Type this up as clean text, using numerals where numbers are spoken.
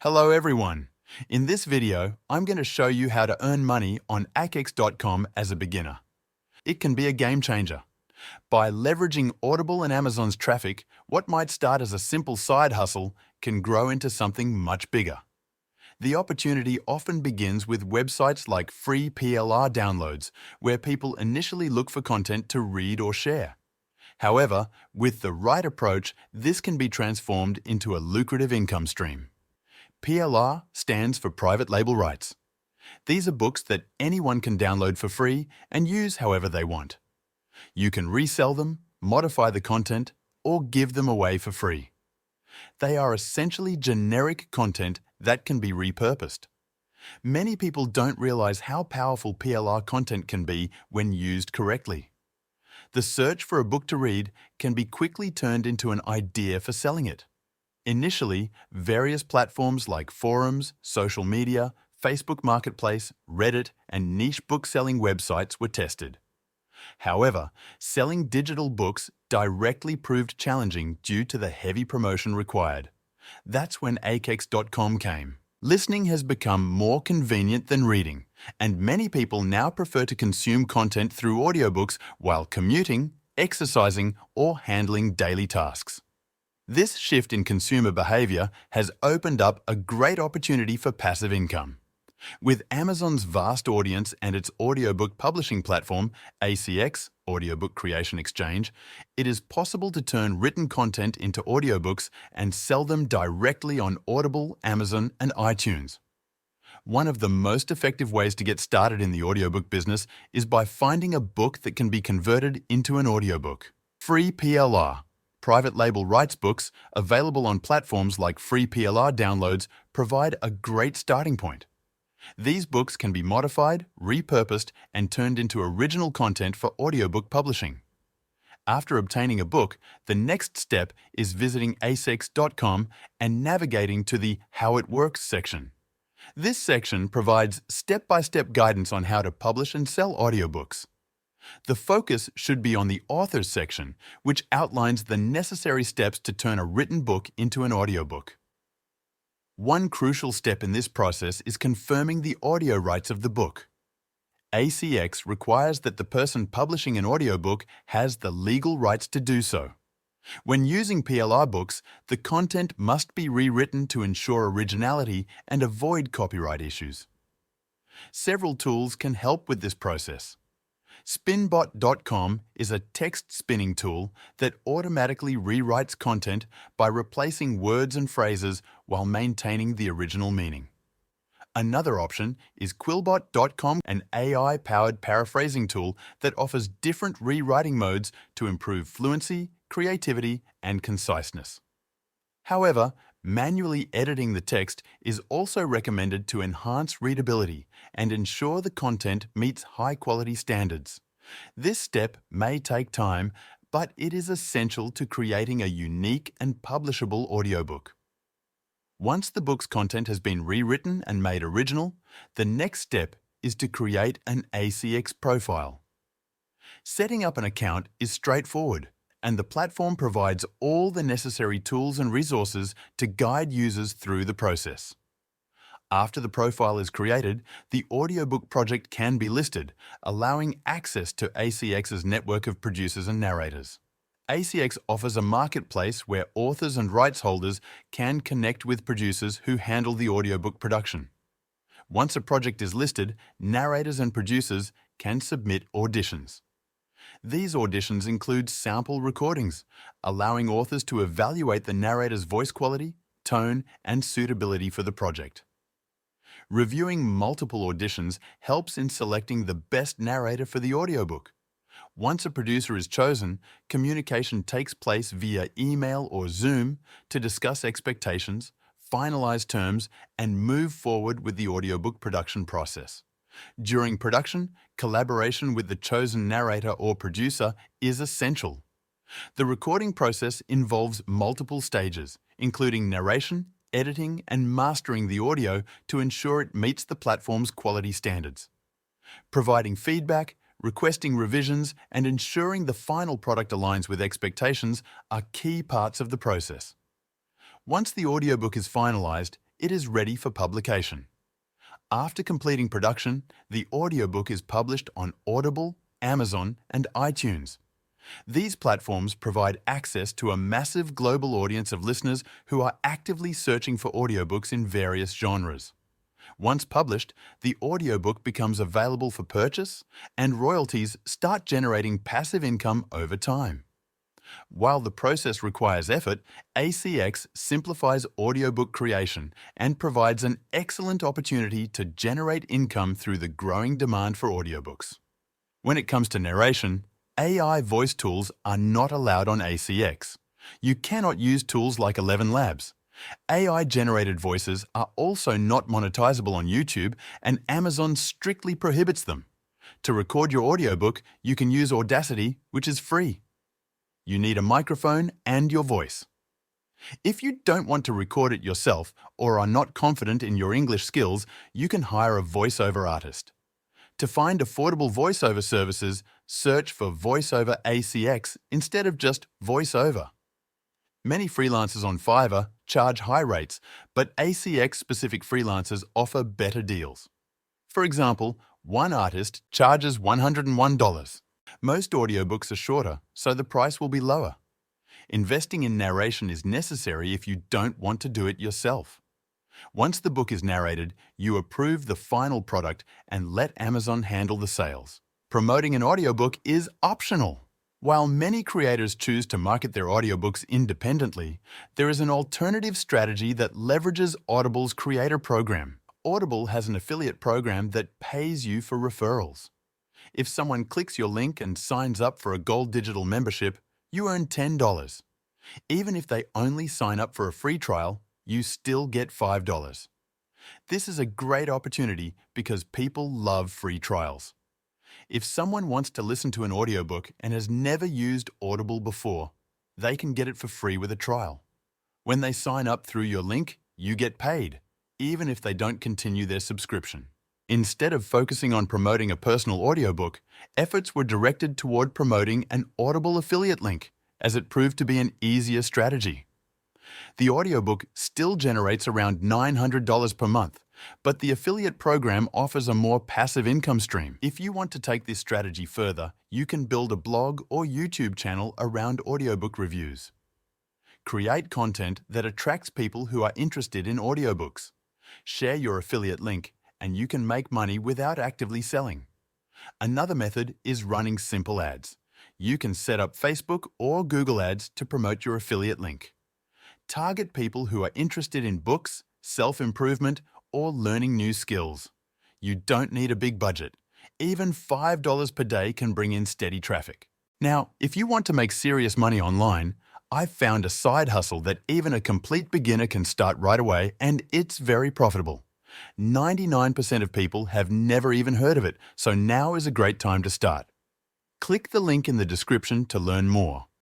Hello everyone! In this video, I'm going to show you how to earn money on ACX.com as a beginner. It can be a game changer. By leveraging Audible and Amazon's traffic, what might start as a simple side hustle can grow into something much bigger. The opportunity often begins with websites like free PLR downloads, where people initially look for content to read or share. However, with the right approach, this can be transformed into a lucrative income stream. PLR stands for private label rights. These are books that anyone can download for free and use however they want. You can resell them, modify the content, or give them away for free. They are essentially generic content that can be repurposed. Many people don't realize how powerful PLR content can be when used correctly. The search for a book to read can be quickly turned into an idea for selling it. Initially, various platforms like forums, social media, Facebook Marketplace, Reddit, and niche book-selling websites were tested. However, selling digital books directly proved challenging due to the heavy promotion required. That's when ACX.com came. Listening has become more convenient than reading, and many people now prefer to consume content through audiobooks while commuting, exercising, or handling daily tasks. This shift in consumer behavior has opened up a great opportunity for passive income. With Amazon's vast audience and its audiobook publishing platform, ACX, Audiobook Creation Exchange, it is possible to turn written content into audiobooks and sell them directly on Audible, Amazon, and iTunes. One of the most effective ways to get started in the audiobook business is by finding a book that can be converted into an audiobook. Free PLR. Private label rights books, available on platforms like free PLR downloads, provide a great starting point. These books can be modified, repurposed, and turned into original content for audiobook publishing. After obtaining a book, the next step is visiting acx.com and navigating to the How It Works section. This section provides step-by-step guidance on how to publish and sell audiobooks. The focus should be on the Authors section, which outlines the necessary steps to turn a written book into an audiobook. One crucial step in this process is confirming the audio rights of the book. ACX requires that the person publishing an audiobook has the legal rights to do so. When using PLR books, the content must be rewritten to ensure originality and avoid copyright issues. Several tools can help with this process. Spinbot.com is a text spinning tool that automatically rewrites content by replacing words and phrases while maintaining the original meaning. Another option is Quillbot.com, an AI-powered paraphrasing tool that offers different rewriting modes to improve fluency, creativity, and conciseness. However, manually editing the text is also recommended to enhance readability and ensure the content meets high-quality standards. This step may take time, but it is essential to creating a unique and publishable audiobook. Once the book's content has been rewritten and made original, the next step is to create an ACX profile. Setting up an account is straightforward, and the platform provides all the necessary tools and resources to guide users through the process. After the profile is created, the audiobook project can be listed, allowing access to ACX's network of producers and narrators. ACX offers a marketplace where authors and rights holders can connect with producers who handle the audiobook production. Once a project is listed, narrators and producers can submit auditions. These auditions include sample recordings, allowing authors to evaluate the narrator's voice quality, tone, and suitability for the project. Reviewing multiple auditions helps in selecting the best narrator for the audiobook. Once a producer is chosen, communication takes place via email or Zoom to discuss expectations, finalize terms, and move forward with the audiobook production process. During production, collaboration with the chosen narrator or producer is essential. The recording process involves multiple stages, including narration, editing, and mastering the audio to ensure it meets the platform's quality standards. Providing feedback, requesting revisions, and ensuring the final product aligns with expectations are key parts of the process. Once the audiobook is finalized, it is ready for publication. After completing production, the audiobook is published on Audible, Amazon, and iTunes. These platforms provide access to a massive global audience of listeners who are actively searching for audiobooks in various genres. Once published, the audiobook becomes available for purchase, and royalties start generating passive income over time. While the process requires effort, ACX simplifies audiobook creation and provides an excellent opportunity to generate income through the growing demand for audiobooks. When it comes to narration, AI voice tools are not allowed on ACX. You cannot use tools like 11 Labs. AI-generated voices are also not monetizable on YouTube, and Amazon strictly prohibits them. To record your audiobook, you can use Audacity, which is free. You need a microphone and your voice. If you don't want to record it yourself or are not confident in your English skills, you can hire a voiceover artist. To find affordable voiceover services, search for VoiceOver ACX instead of just VoiceOver. Many freelancers on Fiverr charge high rates, but ACX-specific freelancers offer better deals. For example, one artist charges $101. Most audiobooks are shorter, so the price will be lower. Investing in narration is necessary if you don't want to do it yourself. Once the book is narrated, you approve the final product and let Amazon handle the sales. Promoting an audiobook is optional. While many creators choose to market their audiobooks independently, there is an alternative strategy that leverages Audible's creator program. Audible has an affiliate program that pays you for referrals. If someone clicks your link and signs up for a Gold Digital membership, you earn $10. Even if they only sign up for a free trial, you still get $5. This is a great opportunity because people love free trials. If someone wants to listen to an audiobook and has never used Audible before, they can get it for free with a trial. When they sign up through your link, you get paid, even if they don't continue their subscription. Instead of focusing on promoting a personal audiobook, efforts were directed toward promoting an Audible affiliate link, as it proved to be an easier strategy. The audiobook still generates around $900 per month, but the affiliate program offers a more passive income stream. If you want to take this strategy further, you can build a blog or YouTube channel around audiobook reviews. Create content that attracts people who are interested in audiobooks. Share your affiliate link, and you can make money without actively selling. Another method is running simple ads. You can set up Facebook or Google ads to promote your affiliate link. Target people who are interested in books, self-improvement, or learning new skills. You don't need a big budget. Even $5 per day can bring in steady traffic. Now, if you want to make serious money online, I've found a side hustle that even a complete beginner can start right away, and it's very profitable. 99% of people have never even heard of it, so now is a great time to start. Click the link in the description to learn more.